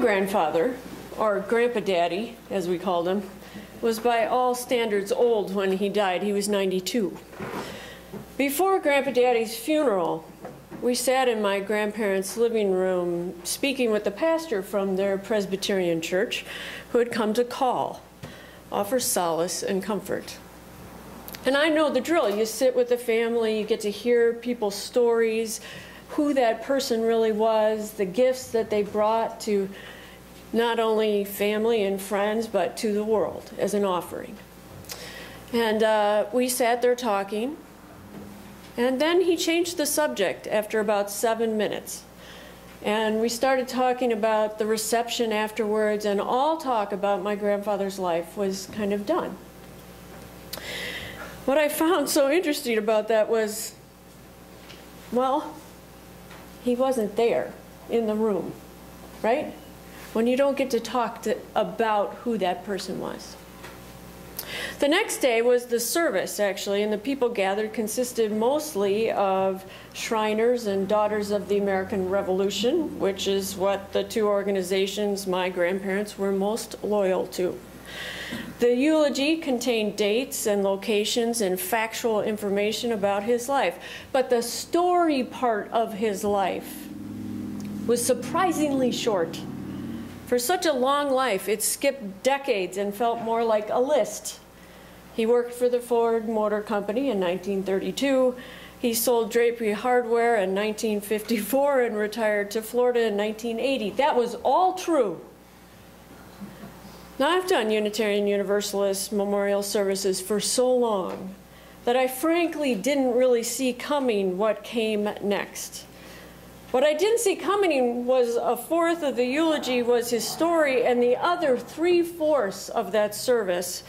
grandfather, or Grandpa Daddy, as we called him, was by all standards old when he died. He was 92. Before Grandpa Daddy's funeral, we sat in my grandparents' living room speaking with the pastor from their Presbyterian church who had come to call, offer solace and comfort. And I know the drill. You sit with the family, you get to hear people's stories, who that person really was, the gifts that they brought to not only family and friends, but to the world as an offering. And we sat there talking. And then he changed the subject after about 7 minutes. And we started talking about the reception afterwards, and all talk about my grandfather's life was kind of done. What I found so interesting about that was, well, he wasn't there in the room, right? When you don't get to talk about who that person was. The next day was the service, actually, and the people gathered consisted mostly of Shriners and Daughters of the American Revolution, which is what the two organizations my grandparents were most loyal to. The eulogy contained dates and locations and factual information about his life, but the story part of his life was surprisingly short. For such a long life, it skipped decades and felt more like a list. He worked for the Ford Motor Company in 1932. He sold drapery hardware in 1954 and retired to Florida in 1980. That was all true. Now, I've done Unitarian Universalist memorial services for so long that I frankly didn't really see coming what came next. What I didn't see coming was a fourth of the eulogy was his story, and the other 3/4 of that service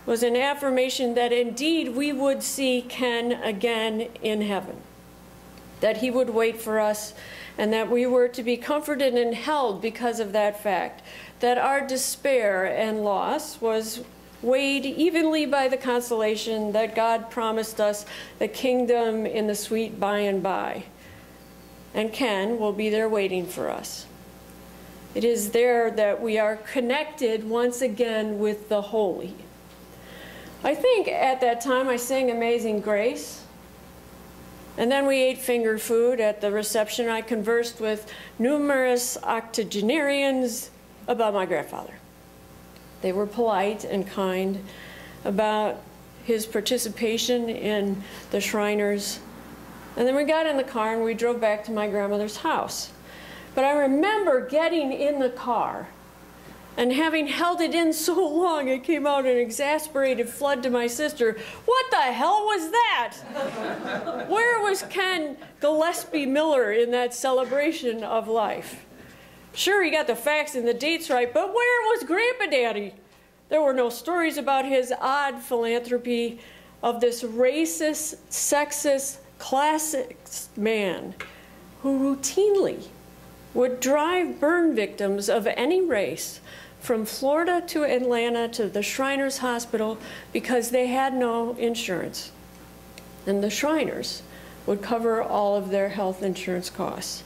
was an affirmation that indeed we would see Ken again in heaven, that he would wait for us, and that we were to be comforted and held because of that fact, that our despair and loss was weighed evenly by the consolation that God promised us the kingdom in the sweet by and by. And Ken will be there waiting for us. It is there that we are connected once again with the holy. I think at that time I sang Amazing Grace. And then we ate finger food at the reception. I conversed with numerous octogenarians about my grandfather. They were polite and kind about his participation in the Shriners. And then we got in the car and we drove back to my grandmother's house. But I remember getting in the car and having held it in so long, it came out an exasperated flood to my sister. What the hell was that? Where was Ken Gillespie Miller in that celebration of life? Sure, he got the facts and the dates right, but where was Grandpa Daddy? There were no stories about his odd philanthropy of this racist, sexist, classist man who routinely would drive burn victims of any race from Florida to Atlanta to the Shriners Hospital because they had no insurance. And the Shriners would cover all of their health insurance costs.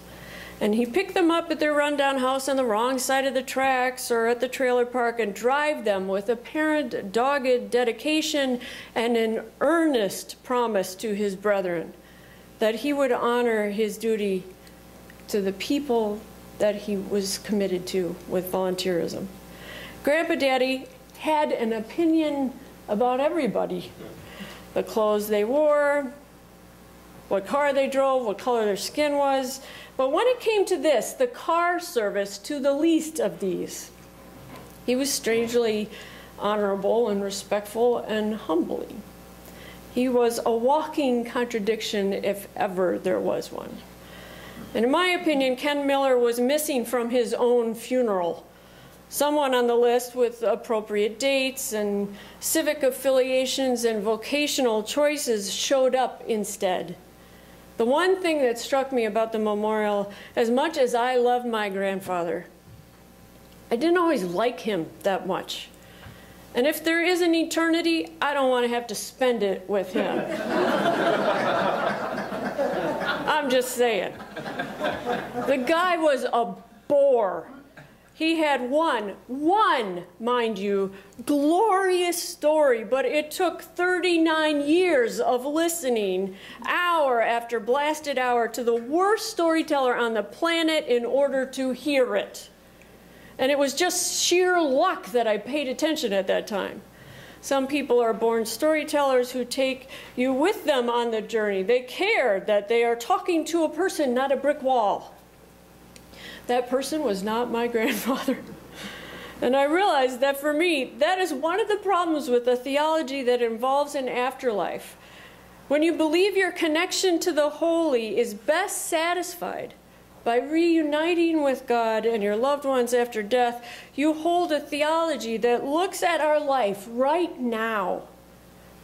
And he picked them up at their rundown house on the wrong side of the tracks or at the trailer park and drive them with apparent dogged dedication and an earnest promise to his brethren that he would honor his duty to the people that he was committed to with volunteerism. Grandpa Daddy had an opinion about everybody. The clothes they wore, what car they drove, what color their skin was. But when it came to this, the car service to the least of these, he was strangely honorable and respectful and humbling. He was a walking contradiction if ever there was one. And in my opinion, Ken Miller was missing from his own funeral. Someone on the list with appropriate dates and civic affiliations and vocational choices showed up instead. The one thing that struck me about the memorial, as much as I loved my grandfather, I didn't always like him that much. And if there is an eternity, I don't want to have to spend it with him. I'm just saying. The guy was a bore. he had one, mind you, glorious story, but it took 39 years of listening, hour after blasted hour, to the worst storyteller on the planet in order to hear it. And it was just sheer luck that I paid attention at that time. Some people are born storytellers who take you with them on the journey. They care that they are talking to a person, not a brick wall. That person was not my grandfather. And I realized that for me, that is one of the problems with a theology that involves an afterlife. When you believe your connection to the holy is best satisfied by reuniting with God and your loved ones after death, you hold a theology that looks at our life right now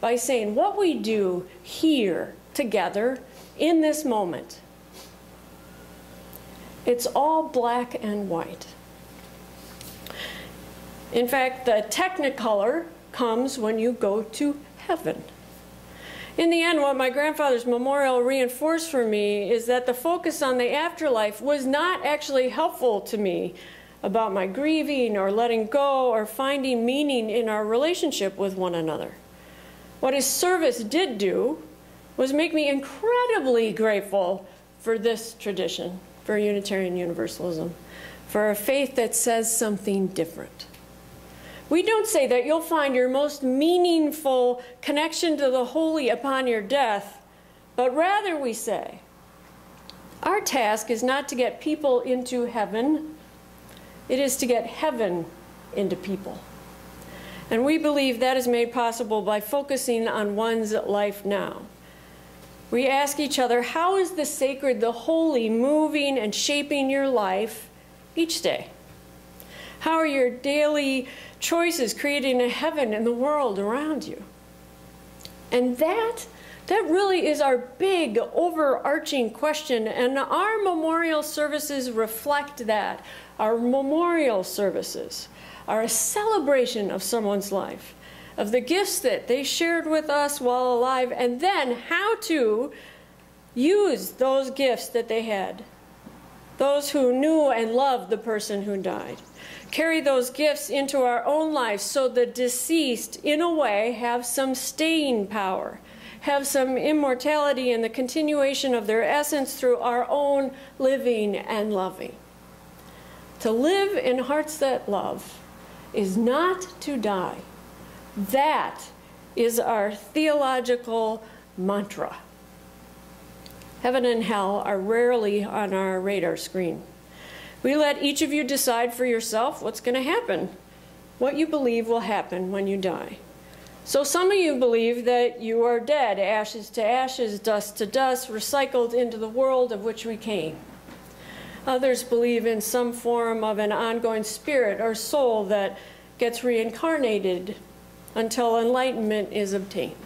by saying what we do here together in this moment. It's all black and white. In fact, the technicolor comes when you go to heaven. In the end, what my grandfather's memorial reinforced for me is that the focus on the afterlife was not actually helpful to me about my grieving or letting go or finding meaning in our relationship with one another. What his service did do was make me incredibly grateful for this tradition, for Unitarian Universalism, for a faith that says something different. We don't say that you'll find your most meaningful connection to the holy upon your death, but rather we say, our task is not to get people into heaven, it is to get heaven into people. And we believe that is made possible by focusing on one's life now. We ask each other, how is the sacred, the holy, moving and shaping your life each day? How are your daily choices creating a heaven in the world around you? And that really is our big overarching question, and our memorial services reflect that. Our memorial services are a celebration of someone's life, of the gifts that they shared with us while alive, and then how to use those gifts that they had. Those who knew and loved the person who died. Carry those gifts into our own lives so the deceased, in a way, have some staying power, have some immortality in the continuation of their essence through our own living and loving. To live in hearts that love is not to die. That is our theological mantra. Heaven and hell are rarely on our radar screen. We let each of you decide for yourself what's going to happen, what you believe will happen when you die. So some of you believe that you are dead, ashes to ashes, dust to dust, recycled into the world of which we came. Others believe in some form of an ongoing spirit or soul that gets reincarnated until enlightenment is obtained.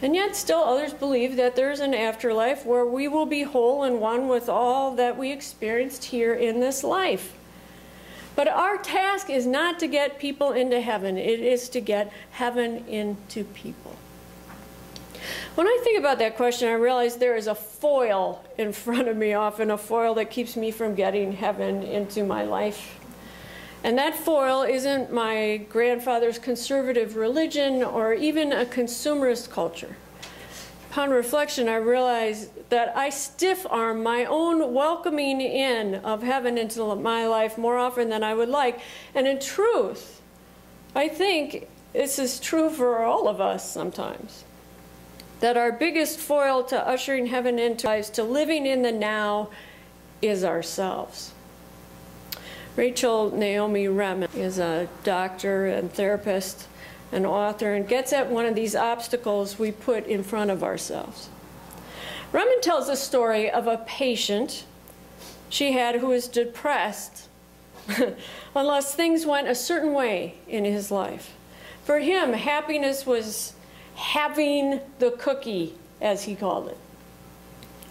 And yet still others believe that there's an afterlife where we will be whole and one with all that we experienced here in this life. But our task is not to get people into heaven. It is to get heaven into people. When I think about that question, I realize there is a foil in front of me, often a foil that keeps me from getting heaven into my life. And that foil isn't my grandfather's conservative religion or even a consumerist culture. Upon reflection, I realize that I stiff-arm my own welcoming in of heaven into my life more often than I would like. And in truth, I think this is true for all of us sometimes. That our biggest foil to ushering heaven into lives, to living in the now, is ourselves. Rachel Naomi Remen is a doctor and therapist and author and gets at one of these obstacles we put in front of ourselves. Remen tells the story of a patient she had who was depressed unless things went a certain way in his life. For him, happiness was having the cookie, as he called it.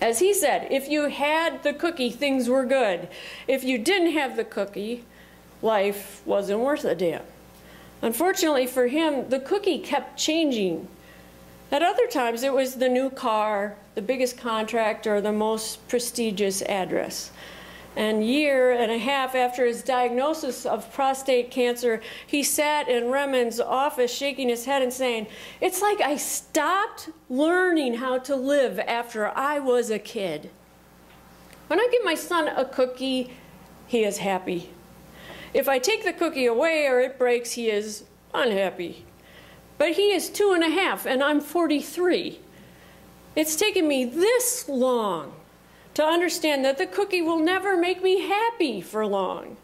As he said, if you had the cookie, things were good. If you didn't have the cookie, life wasn't worth a damn. Unfortunately for him, the cookie kept changing. At other times, it was the new car, the biggest contract, or the most prestigious address. And year and a half after his diagnosis of prostate cancer, he sat in Remen's office shaking his head and saying, "It's like I stopped learning how to live after I was a kid. When I give my son a cookie, he is happy. If I take the cookie away or it breaks, he is unhappy. But he is 2.5 and I'm 43. It's taken me this long to understand that the cookie will never make me happy for long.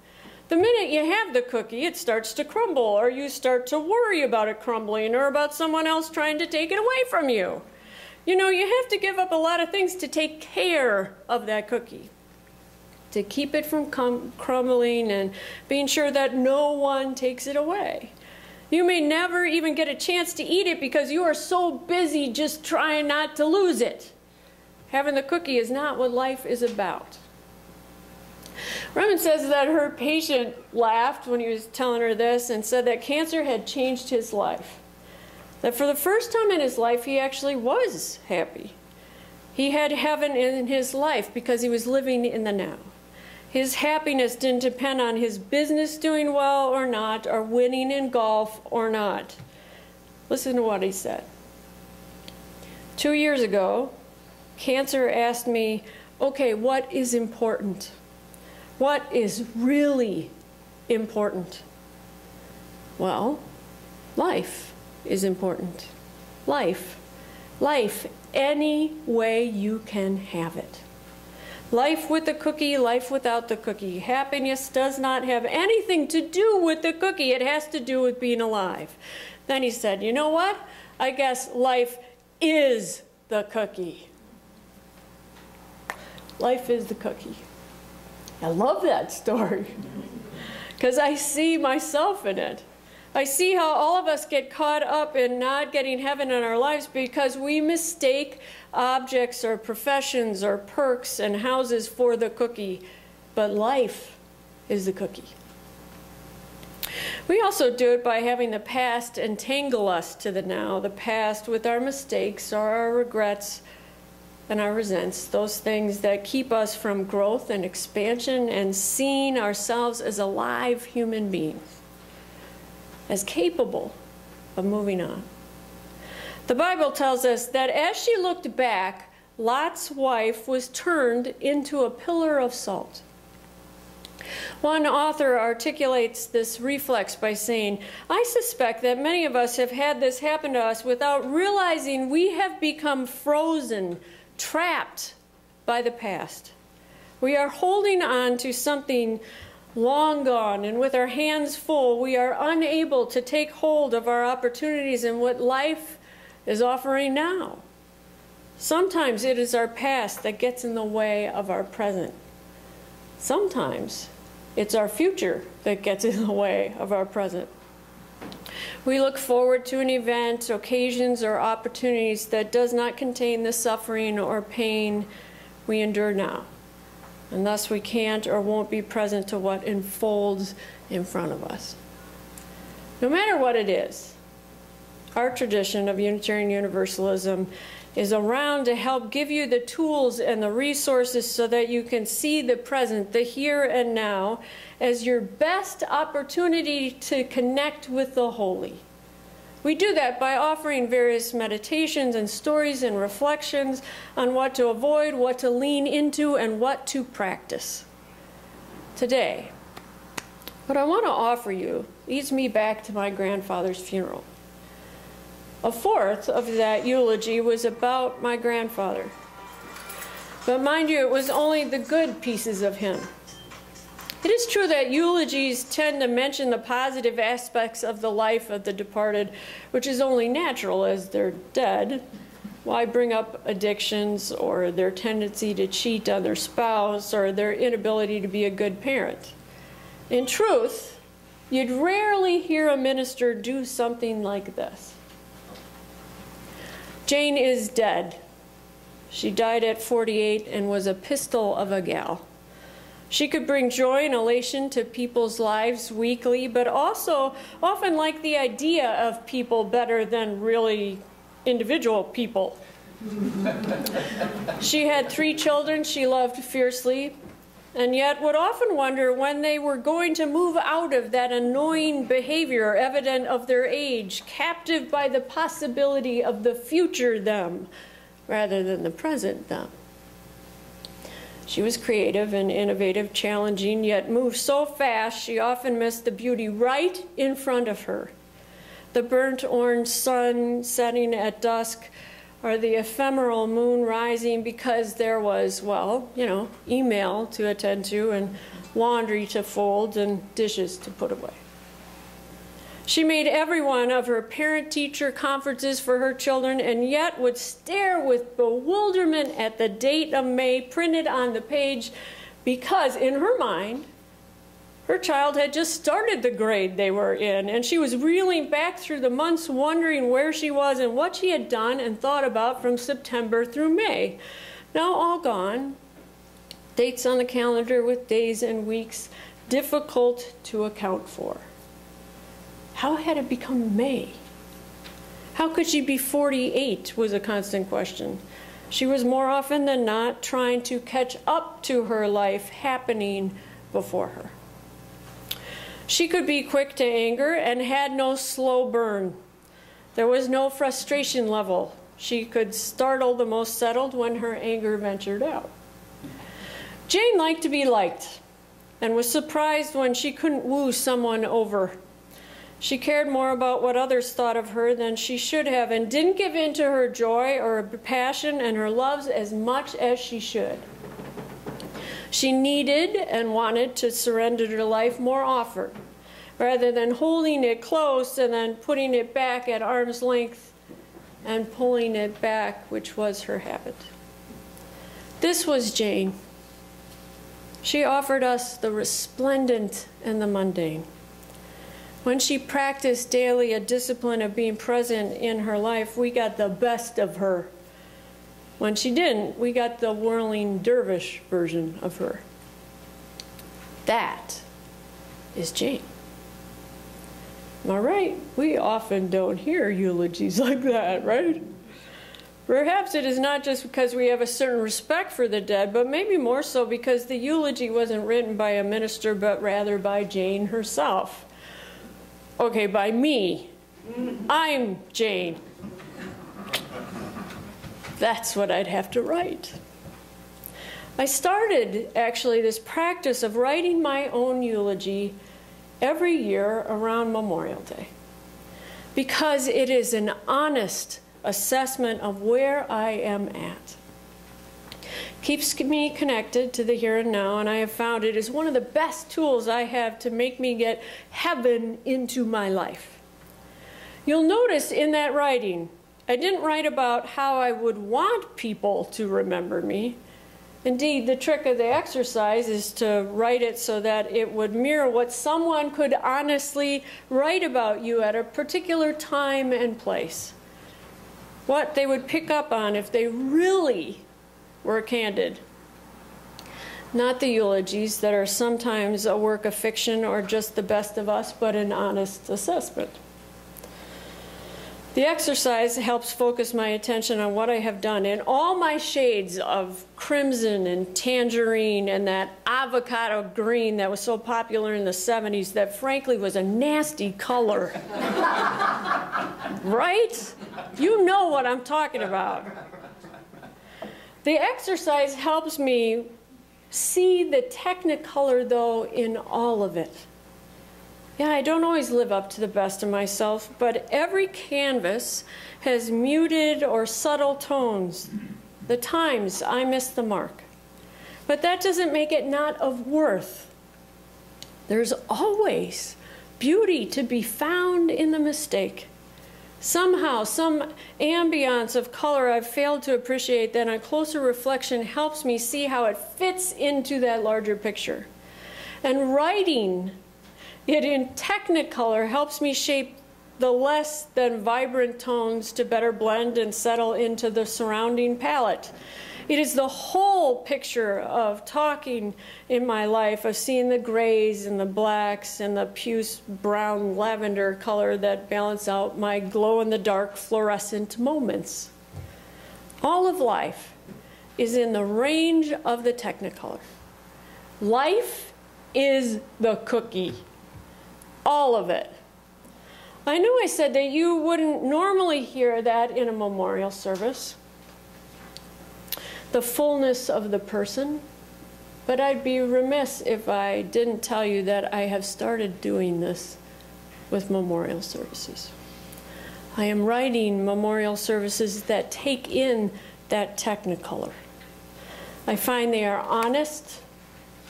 The minute you have the cookie, it starts to crumble, or you start to worry about it crumbling, or about someone else trying to take it away from you. You know, you have to give up a lot of things to take care of that cookie, to keep it from crumbling and being sure that no one takes it away. You may never even get a chance to eat it because you are so busy just trying not to lose it. Having the cookie is not what life is about. Remen says that her patient laughed when he was telling her this and said that cancer had changed his life. That for the first time in his life, he actually was happy. He had heaven in his life because he was living in the now. His happiness didn't depend on his business doing well or not, or winning in golf or not. Listen to what he said. 2 years ago, cancer asked me, okay, what is important? What is really important? Well, life is important. Life. Life any way you can have it. Life with the cookie, life without the cookie. Happiness does not have anything to do with the cookie. It has to do with being alive. Then he said, you know what? I guess life is the cookie. Life is the cookie. I love that story because I see myself in it. I see how all of us get caught up in not getting heaven in our lives because we mistake objects or professions or perks and houses for the cookie, but life is the cookie. We also do it by having the past entangle us to the now, the past with our mistakes or our regrets and our resents, those things that keep us from growth and expansion and seeing ourselves as alive human beings, as capable of moving on. The Bible tells us that as she looked back, Lot's wife was turned into a pillar of salt. One author articulates this reflex by saying, I suspect that many of us have had this happen to us without realizing we have become frozen, trapped by the past. We are holding on to something long gone, and with our hands full, we are unable to take hold of our opportunities and what life is offering now. Sometimes it is our past that gets in the way of our present. Sometimes it's our future that gets in the way of our present. We look forward to an event, occasions, or opportunities that does not contain the suffering or pain we endure now. And thus we can't or won't be present to what unfolds in front of us. No matter what it is, our tradition of Unitarian Universalism is around to help give you the tools and the resources so that you can see the present, the here and now, as your best opportunity to connect with the holy. We do that by offering various meditations and stories and reflections on what to avoid, what to lean into, and what to practice. Today, what I want to offer you leads me back to my grandfather's funeral. A fourth of that eulogy was about my grandfather. But mind you, it was only the good pieces of him. It is true that eulogies tend to mention the positive aspects of the life of the departed, which is only natural as they're dead. Why bring up addictions or their tendency to cheat on their spouse or their inability to be a good parent? In truth, you'd rarely hear a minister do something like this. Jane is dead. She died at 48 and was a pistol of a gal. She could bring joy and elation to people's lives weekly, but also often liked the idea of people better than really individual people. She had 3 children she loved fiercely. and yet would often wonder when they were going to move out of that annoying behavior evident of their age, captive by the possibility of the future them rather than the present them. She was creative and innovative, challenging, yet moved so fast she often missed the beauty right in front of her. The burnt orange sun setting at dusk, or the ephemeral moon rising because there was, well, email to attend to and laundry to fold and dishes to put away. She made every one of her parent-teacher conferences for her children and yet would stare with bewilderment at the date of May printed on the page because, in her mind, her child had just started the grade they were in, and she was reeling back through the months wondering where she was and what she had done and thought about from September through May. Now all gone. Dates on the calendar with days and weeks difficult to account for. How had it become May? How could she be 48 was a constant question. She was more often than not trying to catch up to her life happening before her. She could be quick to anger and had no slow burn. There was no frustration level. She could startle the most settled when her anger ventured out. Jane liked to be liked and was surprised when she couldn't woo someone over. She cared more about what others thought of her than she should have and didn't give in to her joy or her passion and her loves as much as she should. She needed and wanted to surrender her life more often, rather than holding it close and then putting it back at arm's length and pulling it back, which was her habit. This was Jane. She offered us the resplendent and the mundane. When she practiced daily a discipline of being present in her life, we got the best of her. When she didn't, we got the whirling dervish version of her. That is Jane. Am I right? We often don't hear eulogies like that, right? Perhaps it is not just because we have a certain respect for the dead, but maybe more so because the eulogy wasn't written by a minister, but rather by Jane herself. Okay, by me. I'm Jane. That's what I'd have to write. I started, actually, this practice of writing my own eulogy every year around Memorial Day because it is an honest assessment of where I am at. Keeps me connected to the here and now, and I have found it is one of the best tools I have to make me get heaven into my life. You'll notice in that writing, I didn't write about how I would want people to remember me. Indeed, the trick of the exercise is to write it so that it would mirror what someone could honestly write about you at a particular time and place. What they would pick up on if they really were candid. Not the eulogies that are sometimes a work of fiction or just the best of us, but an honest assessment. The exercise helps focus my attention on what I have done in all my shades of crimson and tangerine and that avocado green that was so popular in the 70s that frankly was a nasty color. Right? You know what I'm talking about. The exercise helps me see the technicolor, though, in all of it. Yeah, I don't always live up to the best of myself, but every canvas has muted or subtle tones. The times I miss the mark. But that doesn't make it not of worth. There's always beauty to be found in the mistake. Somehow, some ambiance of color I've failed to appreciate that on closer reflection helps me see how it fits into that larger picture. And writing it in technicolor helps me shape the less than vibrant tones to better blend and settle into the surrounding palette. It is the whole picture of talking in my life, of seeing the grays and the blacks and the puce brown lavender color that balance out my glow-in-the-dark fluorescent moments. All of life is in the range of the technicolor. Life is the cookie. All of it. I know I said that you wouldn't normally hear that in a memorial service, the fullness of the person, but I'd be remiss if I didn't tell you that I have started doing this with memorial services. I am writing memorial services that take in that technicolor. I find they are honest,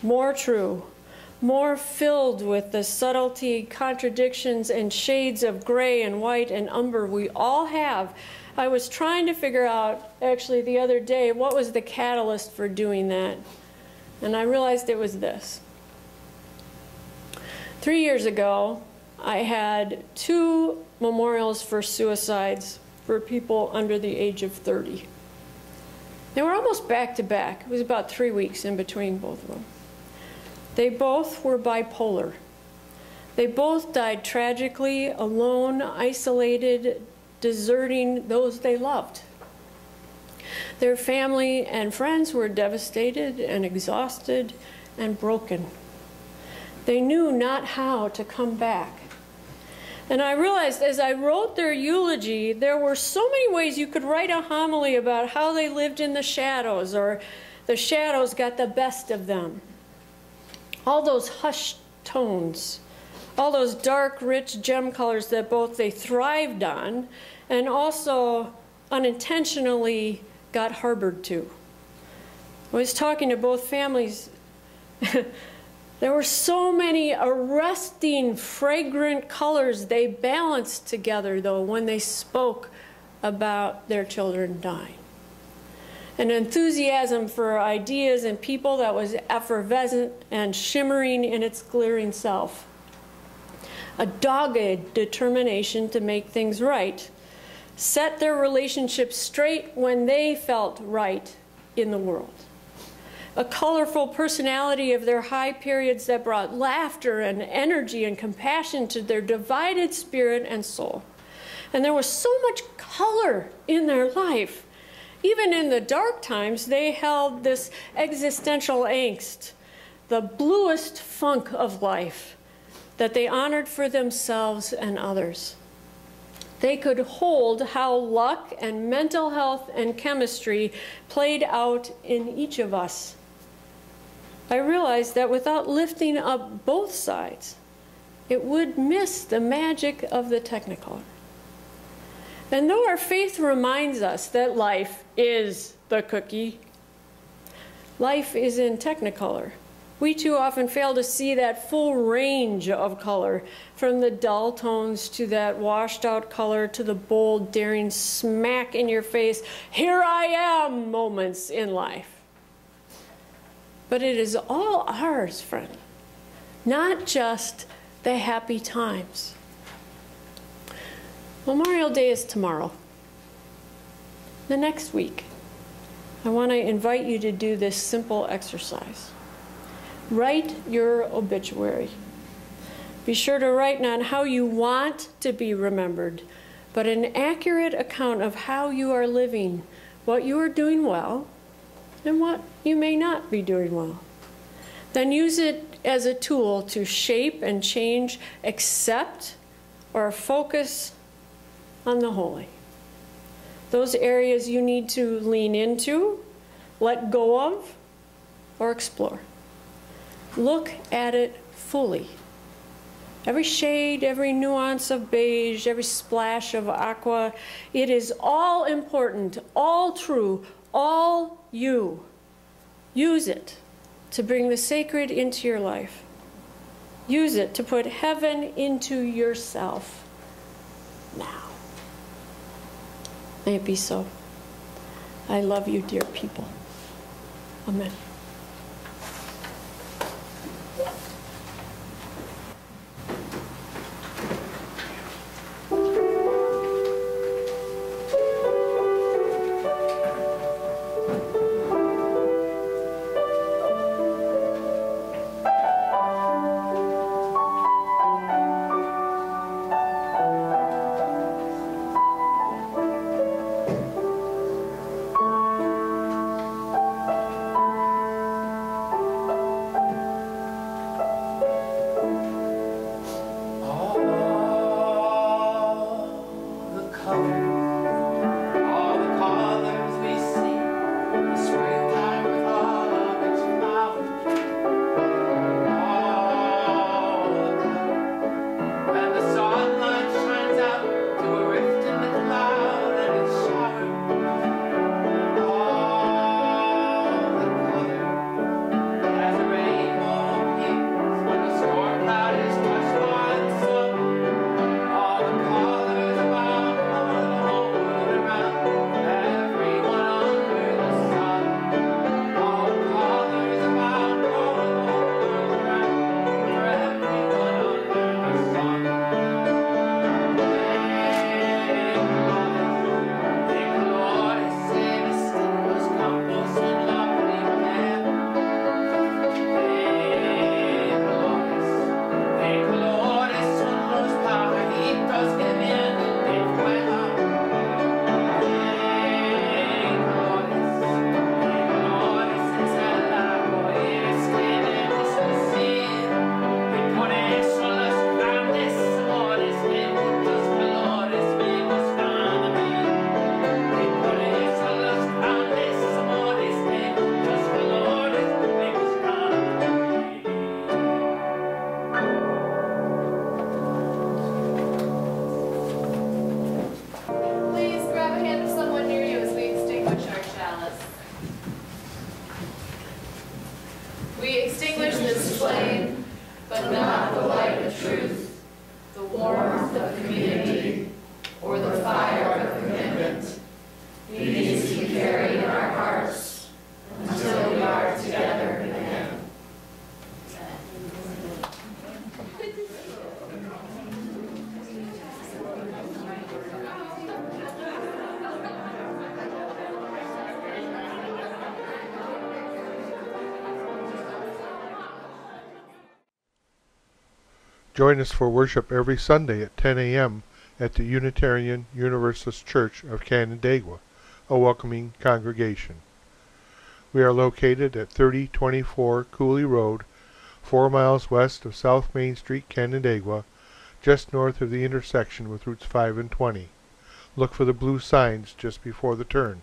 more true, more filled with the subtlety, contradictions, and shades of gray and white and umber we all have. I was trying to figure out, actually the other day, what was the catalyst for doing that. And I realized it was this. 3 years ago, I had 2 memorials for suicides for people under the age of 30. They were almost back to back. It was about 3 weeks in between both of them. They both were bipolar. They both died tragically, alone, isolated, deserting those they loved. Their family and friends were devastated and exhausted and broken. They knew not how to come back. And I realized as I wrote their eulogy, there were so many ways you could write a homily about how they lived in the shadows, or the shadows got the best of them. All those hushed tones, all those dark, rich gem colors that both they thrived on and also unintentionally got harbored to. I was talking to both families. There were so many arresting, fragrant colors they balanced together, though, when they spoke about their children dying. An enthusiasm for ideas and people that was effervescent and shimmering in its glittering self. A dogged determination to make things right, set their relationships straight when they felt right in the world. A colorful personality of their high periods that brought laughter and energy and compassion to their divided spirit and soul. And there was so much color in their life. Even in the dark times, they held this existential angst, the bluest funk of life that they honored for themselves and others. They could hold how luck and mental health and chemistry played out in each of us. I realized that without lifting up both sides, it would miss the magic of the technicolor. And though our faith reminds us that life is the cookie, life is in technicolor. We too often fail to see that full range of color, from the dull tones to that washed out color to the bold, daring, smack in your face, here I am moments in life. But it is all ours, friend, not just the happy times. Memorial Day is tomorrow. The next week, I want to invite you to do this simple exercise. Write your obituary. Be sure to write not how you want to be remembered, but an accurate account of how you are living, what you are doing well, and what you may not be doing well. Then use it as a tool to shape and change, accept, or focus on the holy. Those areas you need to lean into, let go of, or explore. Look at it fully. Every shade, every nuance of beige, every splash of aqua, it is all important, all true, all you. Use it to bring the sacred into your life. Use it to put heaven into yourself now. May it be so. I love you, dear people. Amen. truth, the warmth of community, or the fire of commitment. These we carry in our hearts until we are together again. Join us for worship every Sunday at 10 a.m. at the Unitarian Universalist Church of Canandaigua, a welcoming congregation. We are located at 3024 Cooley Road, 4 miles west of South Main Street, Canandaigua, just north of the intersection with Routes 5 and 20. Look for the blue signs just before the turn.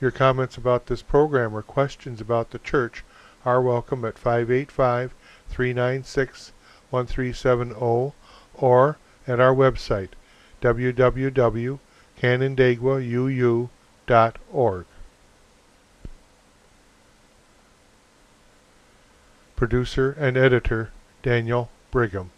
Your comments about this program or questions about the church are welcome at 585-396-1370 or at our website, www.canandaiguauu.org. Producer and editor, Daniel Brigham.